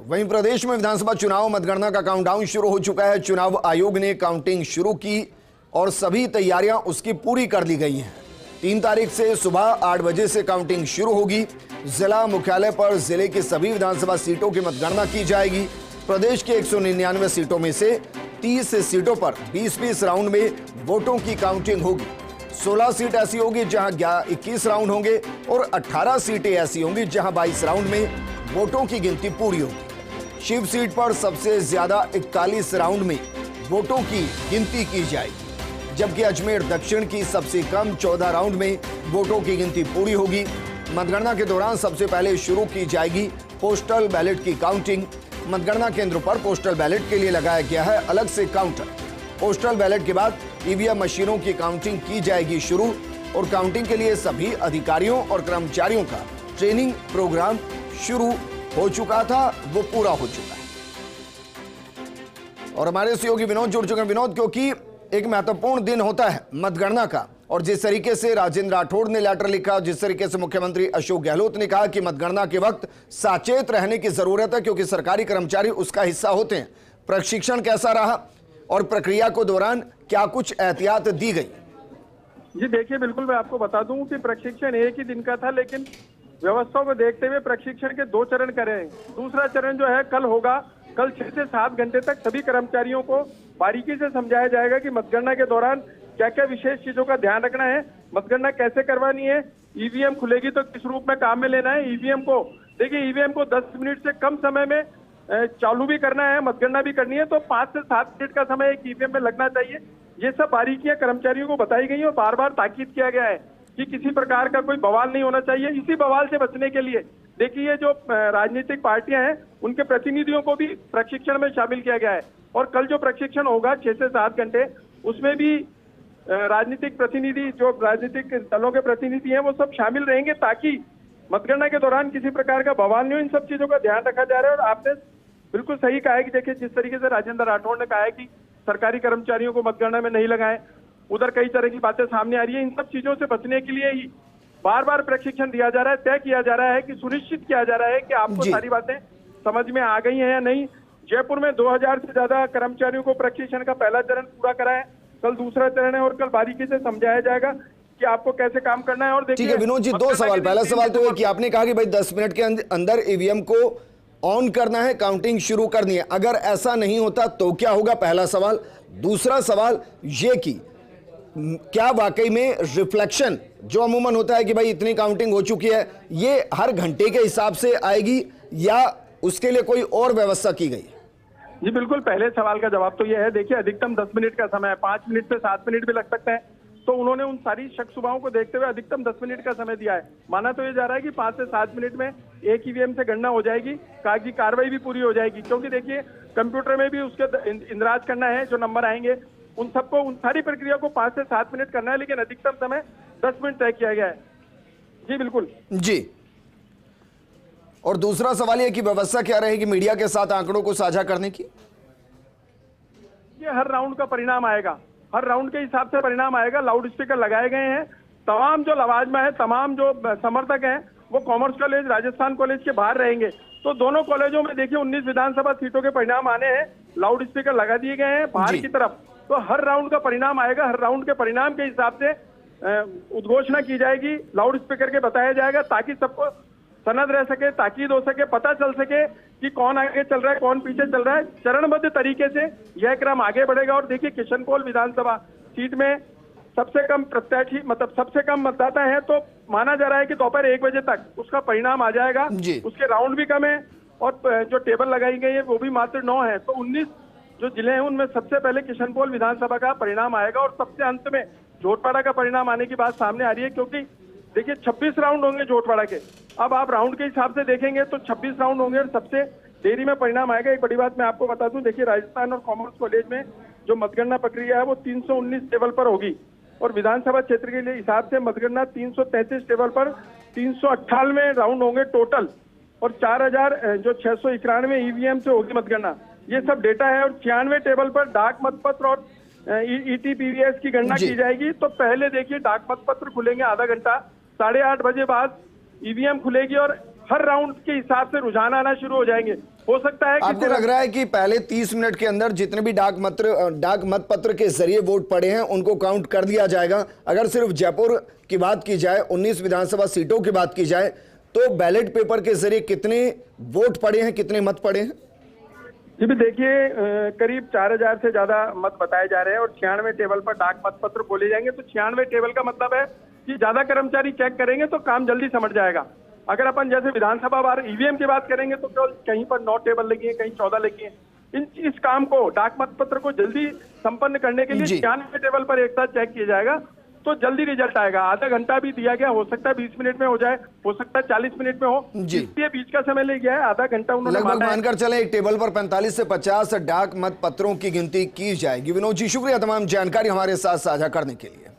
वहीं प्रदेश में विधानसभा चुनाव मतगणना का काउंटडाउन शुरू हो चुका है। चुनाव आयोग ने काउंटिंग शुरू की और सभी तैयारियां उसकी पूरी कर ली गई हैं। 3 तारीख से सुबह 8 बजे से काउंटिंग शुरू होगी। जिला मुख्यालय पर जिले की सभी विधानसभा सीटों की मतगणना की जाएगी। प्रदेश के 199 सीटों में से 30 सीटों पर 20-20 राउंड में वोटों की काउंटिंग होगी। 16 सीट ऐसी होगी जहां 21 राउंड होंगे और 18 सीटें ऐसी होंगी जहां 22 राउंड में वोटों की गिनती पूरी होगी। शिव सीट पर सबसे ज्यादा 41 राउंड में वोटों की गिनती की जाएगी, जबकि अजमेर दक्षिण की सबसे कम 14 राउंड में वोटों की गिनती पूरी होगी। मतगणना के दौरान सबसे पहले शुरू की जाएगी पोस्टल बैलेट की काउंटिंग। मतगणना केंद्रों पर पोस्टल बैलेट के लिए लगाया गया है अलग से काउंटर। पोस्टल बैलेट के बाद ईवीएम मशीनों की काउंटिंग की जाएगी शुरू और काउंटिंग के लिए सभी अधिकारियों और कर्मचारियों का ट्रेनिंग प्रोग्राम शुरू हो चुका था, वो पूरा हो चुका है। और हमारे सहयोगी विनोद जुड़ चुके हैं। विनोद, क्योंकि एक महत्वपूर्ण दिन होता है मतगणना का, और जिस तरीके से राजेंद्र राठौड़ ने लेटर लिखा, जिस तरीके से मुख्यमंत्री अशोक गहलोत ने कहा कि मतगणना के वक्त सचेत रहने की जरूरत है क्योंकि सरकारी कर्मचारी उसका हिस्सा होते हैं। प्रशिक्षण कैसा रहा और प्रक्रिया को दौरान क्या कुछ एहतियात दी गई? जी देखिए, बिल्कुल मैं आपको बता दूं कि प्रशिक्षण एक ही दिन का था, लेकिन व्यवस्था को देखते हुए प्रशिक्षण के 2 चरण करें। दूसरा चरण जो है कल होगा। कल 6 से 7 घंटे तक सभी कर्मचारियों को बारीकी से समझाया जाएगा कि मतगणना के दौरान क्या क्या विशेष चीजों का ध्यान रखना है, मतगणना कैसे करवानी है, ईवीएम खुलेगी तो किस रूप में काम में लेना है। ईवीएम को देखिए, ईवीएम को 10 मिनट से कम समय में चालू भी करना है, मतगणना भी करनी है, तो 5 से 7 मिनट का समय एक ईवीएम में लगना चाहिए। ये सब बारीकियां कर्मचारियों को बताई गई और बार बार ताकीद किया गया है कि किसी प्रकार का कोई बवाल नहीं होना चाहिए। इसी बवाल से बचने के लिए देखिए, जो राजनीतिक पार्टियां हैं उनके प्रतिनिधियों को भी प्रशिक्षण में शामिल किया गया है। और कल जो प्रशिक्षण होगा 6 से 7 घंटे, उसमें भी राजनीतिक प्रतिनिधि, जो राजनीतिक दलों के प्रतिनिधि हैं, वो सब शामिल रहेंगे ताकि मतगणना के दौरान किसी प्रकार का बवाल नहीं हो। इन सब चीजों का ध्यान रखा जा रहा है। और आपने बिल्कुल सही कहा है कि देखिए, जिस तरीके से राजेंद्र राठौड़ ने कहा है कि सरकारी कर्मचारियों को मतगणना में नहीं लगाएं, उधर कई तरह की बातें सामने आ रही है। इन सब चीजों से बचने के लिए ही बार बार प्रशिक्षण दिया जा रहा है, तय किया जा रहा है कि सुनिश्चित किया जा रहा है कि आपको सारी बातें समझ में आ गई हैं या नहीं। जयपुर में 2000 से ज्यादा कर्मचारियों को प्रशिक्षण का पहला चरण पूरा करा है, कल दूसरा चरण है और कल बारीकी से समझाया जाएगा कि आपको कैसे काम करना है। और देखिए, ठीक है विनोद जी, 2 सवाल। पहला सवाल तो है कि आपने कहा कि भाई 10 मिनट के अंदर ईवीएम को ऑन करना है, काउंटिंग शुरू करनी है। अगर ऐसा नहीं होता तो क्या होगा, पहला सवाल। दूसरा सवाल ये कि क्या वाकई में रिफ्लेक्शन जो अमूमन होता है कि भाई इतनी काउंटिंग हो चुकी है, ये हर घंटे के हिसाब से आएगी या उसके लिए कोई और व्यवस्था की गई? जी बिल्कुल, पहले सवाल का जवाब तो यह है। देखिए, अधिकतम 10 मिनट का समय है, 5 मिनट से 7 मिनट भी लग सकता है। तो उन्होंने उन सारी शक सुबहों को देखते हुए अधिकतम 10 मिनट का समय दिया है। माना तो ये जा रहा है कि 5 से 7 मिनट में एक ईवीएम से गणना हो जाएगी, कागजी कार्रवाई भी पूरी हो जाएगी। क्योंकि देखिए, कंप्यूटर में भी उसके इंद्राज करना है, जो नंबर आएंगे उन सबको, उन सारी प्रक्रिया को 5 से 7 मिनट करना है, लेकिन अधिकतम समय 10 मिनट तय किया गया है। जी बिल्कुल जी। और दूसरा सवाल यह कि व्यवस्था क्या रहेगी मीडिया के साथ आंकड़ों को साझा करने की? ये हर राउंड का परिणाम आएगा, हर राउंड के हिसाब से परिणाम आएगा। लाउड स्पीकर लगाए गए हैं। तमाम जो लवाजमा है, तमाम जो समर्थक हैं, वो कॉमर्स कॉलेज, राजस्थान कॉलेज के बाहर रहेंगे। तो दोनों कॉलेजों में देखिए 19 विधानसभा सीटों के परिणाम आने हैं। लाउड स्पीकर लगा दिए गए हैं बाहर की तरफ, तो हर राउंड का परिणाम आएगा। हर राउंड के परिणाम के हिसाब से उद्घोषणा की जाएगी, लाउड स्पीकर के बताया जाएगा, ताकि सबको सनद रह सके, ताकीद हो सके, पता चल सके कि कौन आगे चल रहा है, कौन पीछे चल रहा है। चरणबद्ध तरीके से यह क्रम आगे बढ़ेगा। और देखिए, किशनपोल विधानसभा सीट में सबसे कम प्रत्याशी, मतलब सबसे कम मतदाता है, तो माना जा रहा है कि दोपहर 1 बजे तक उसका परिणाम आ जाएगा। उसके राउंड भी कम है और जो टेबल लगाई गई है वो भी मात्र 9 है। तो 19 जो जिले हैं उनमें सबसे पहले किशनपोल विधानसभा का परिणाम आएगा और सबसे अंत में जोटवाड़ा का परिणाम आने की बात सामने आ रही है। क्योंकि देखिए, 26 राउंड होंगे जोटवाड़ा के। अब आप राउंड के हिसाब से देखेंगे तो 26 राउंड होंगे और सबसे देरी में परिणाम आएगा। एक बड़ी बात मैं आपको बता दूं, देखिए, राजस्थान और कॉमर्स कॉलेज में जो मतगणना प्रक्रिया है वो 319 टेबल पर होगी और विधानसभा क्षेत्र के लिए हिसाब से मतगणना 333 टेबल पर 398 राउंड होंगे टोटल और 4691 ईवीएम से होगी मतगणना। ये सब डेटा है। और 96 टेबल पर डाक मतपत्र और ईटीपीवीएस की गणना की जाएगी। तो पहले देखिए, डाक मतपत्र खुलेंगे आधा घंटा, 8:30 बजे बाद ईवीएम खुलेगी और हर राउंड के हिसाब से रुझान आना शुरू हो जाएंगे। हो सकता है कि आपको लग रहा है कि पहले 30 मिनट के अंदर जितने भी डाक मतपत्र के जरिए वोट पड़े हैं उनको काउंट कर दिया जाएगा? अगर सिर्फ जयपुर की बात की जाए, 19 विधानसभा सीटों की बात की जाए, तो बैलेट पेपर के जरिए कितने वोट पड़े हैं, कितने मत पड़े हैं? जी भी देखिए, करीब 4000 से ज्यादा मत बताए जा रहे हैं और 96 टेबल पर डाक मतपत्र बोले जाएंगे। तो 96 टेबल का मतलब है कि ज्यादा कर्मचारी चेक करेंगे तो काम जल्दी समझ जाएगा। अगर अपन जैसे विधानसभा बार ईवीएम की बात करेंगे तो केवल कहीं पर 9 टेबल लगी है, कहीं 14 लगी है। इस काम को, डाक मतपत्र को जल्दी संपन्न करने के लिए 96 टेबल पर एक साथ चेक किया जाएगा तो जल्दी रिजल्ट आएगा। आधा घंटा भी दिया गया, हो सकता है 20 मिनट में हो जाए, हो सकता है 40 मिनट में हो, इसलिए बीच का समय ले गया है। आधा घंटा उन्होंने लगभग मानकर चले एक टेबल पर 45 से 50 डाक मतपत्रों की गिनती की जाएगी। विनोद जी, शुक्रिया तमाम जानकारी हमारे साथ साझा करने के लिए।